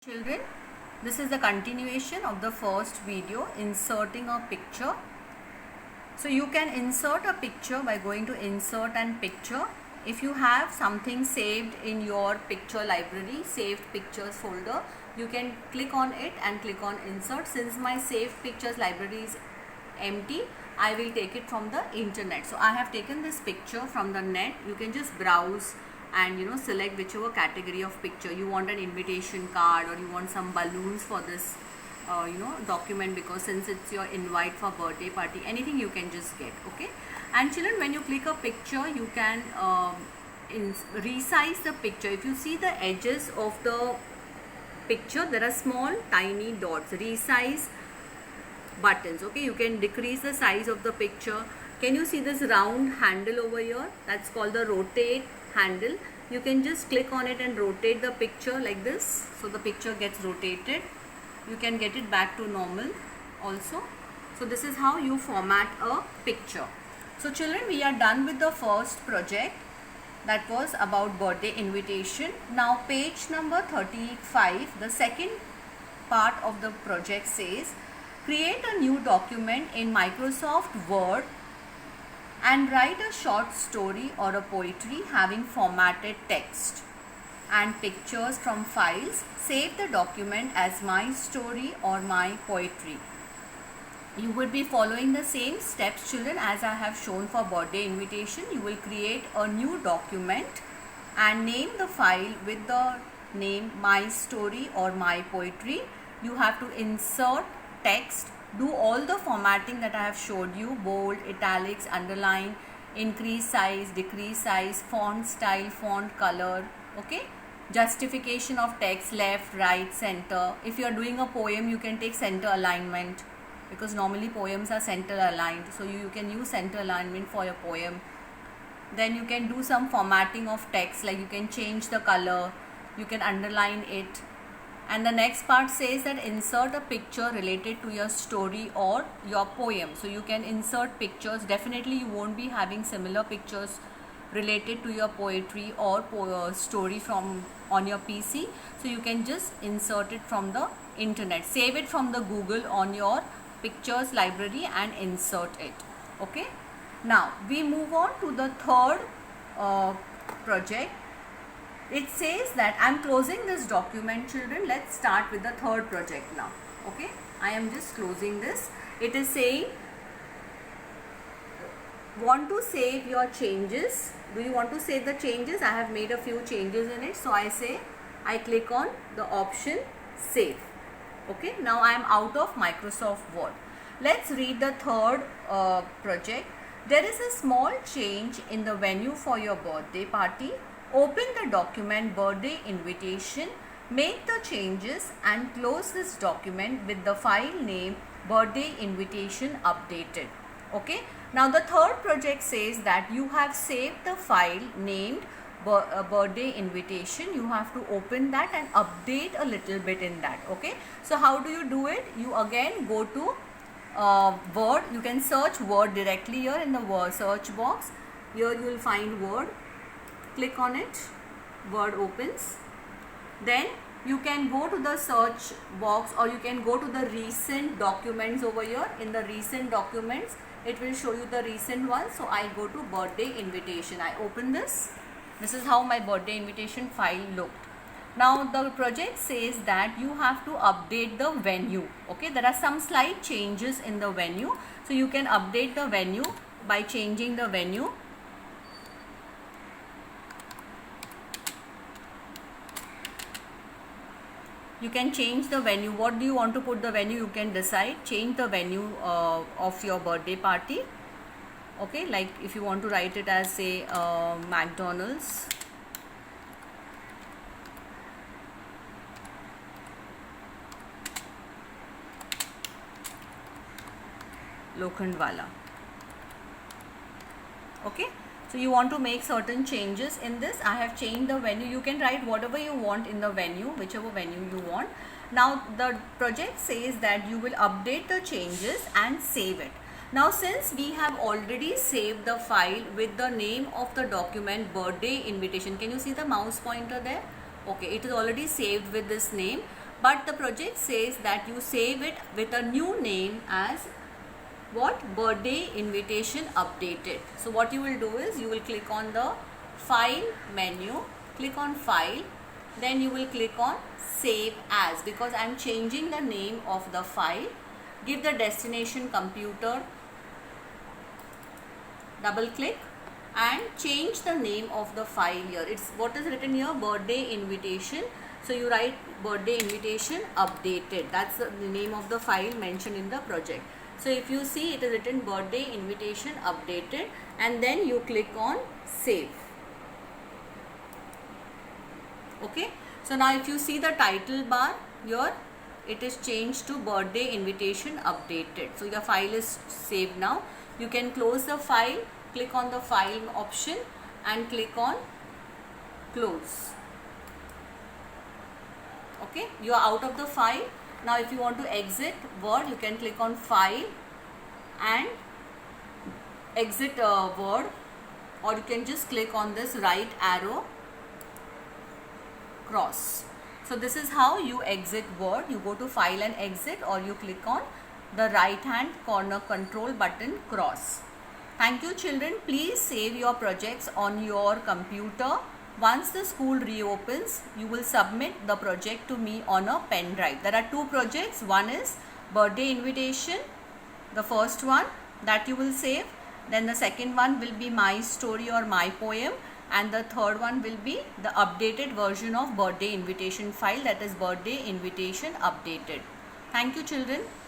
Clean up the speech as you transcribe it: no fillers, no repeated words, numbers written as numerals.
Children, this is the continuation of the first video, inserting a picture. So you can insert a picture by going to insert and picture. If you have something saved in your picture library, saved pictures folder, you can click on it and click on insert. Since my saved pictures library is empty, I will take it from the internet. So I have taken this picture from the net. You can just browse and select whichever category of picture you want, an invitation card, or you want some balloons for this document, because since it's your invite for birthday party, anything you can just get. Okay, and children, when you click a picture, you can resize the picture. If you see the edges of the picture, there are small tiny dots, resize buttons. Okay, you can decrease the size of the picture. Can you see this round handle over here? That's called the rotate handle. You can just click on it and rotate the picture like this, so the picture gets rotated. You can get it back to normal also. So this is how you format a picture. So children, we are done with the first project, that was about birthday invitation. Now page number 35, the second part of the project says, create a new document in Microsoft Word and write a short story or a poetry having formatted text and pictures from files. Save the document as my story or my poetry. You will be following the same steps, children, as I have shown for birthday invitation. You will create a new document and name the file with the name my story or my poetry. You have to insert text. Do all the formatting that I have showed you: bold, italics, underline, increase size, decrease size, font style, font color. Okay, justification of text, left, right, center. If you are doing a poem, you can take center alignment, because normally poems are center aligned, so you can use center alignment for your poem. Then you can do some formatting of text, like you can change the color, you can underline it. And the next part says that insert a picture related to your story or your poem. So you can insert pictures. Definitely you won't be having similar pictures related to your poetry or story from on your PC. So you can just insert it from the internet. Save it from the Google on your pictures library and insert it. Okay. Now we move on to the third project. It says that I am closing this document, children. Let's start with the third project now. Okay, I am just closing this. It is saying, want to save your changes. Do you want to save the changes? I have made a few changes in it. So I click on the option save. Okay, now I am out of Microsoft Word. Let's read the third project. There is a small change in the venue for your birthday party. Open the document birthday invitation, make the changes and close this document with the file name birthday invitation updated. Okay. Now the third project says that you have saved the file named birthday invitation. You have to open that and update a little bit in that. Okay. So how do you do it? You again go to Word. You can search Word directly here in the Word search box. Here you will find Word. Click on it, Word opens. Then you can go to the search box, or you can go to the recent documents over here. In the recent documents, it will show you the recent one. So I go to birthday invitation. I open this. This is how my birthday invitation file looked. Now the project says that you have to update the venue. Okay, there are some slight changes in the venue. So you can update the venue by changing the venue. You can change the venue. What do you want to put the venue? You can decide. Change the venue of your birthday party. Okay, like if you want to write it as, say, McDonald's. Lokhandwala. Okay. So you want to make certain changes in this. I have changed the venue. You can write whatever you want in the venue, whichever venue you want. Now the project says that you will update the changes and save it. Now since we have already saved the file with the name of the document birthday invitation, can you see the mouse pointer there? Okay, it is already saved with this name. but the project says that you save it with a new name as what? Birthday invitation updated. So what you will do is you will click on the file menu, click on file, then you will click on save as, because I am changing the name of the file. Give the destination computer, double click and change the name of the file here. It's what is written here, birthday invitation. So you write birthday invitation updated. That's the name of the file mentioned in the project. So if you see, it is written birthday invitation updated, and then you click on save. Okay. So now if you see the title bar here, it is changed to birthday invitation updated. So your file is saved now. You can close the file, click on the file option and click on close. Okay, you are out of the file. Now if you want to exit Word, you can click on file and exit Word, or you can just click on this right arrow cross. So this is how you exit Word. You go to file and exit, or you click on the right hand corner control button cross. Thank you children. Please save your projects on your computer. Once the school reopens, you will submit the project to me on a pen drive. There are two projects. One is birthday invitation, the first one that you will save. Then the second one will be my story or my poem. And the third one will be the updated version of birthday invitation file, that is birthday invitation updated. Thank you children.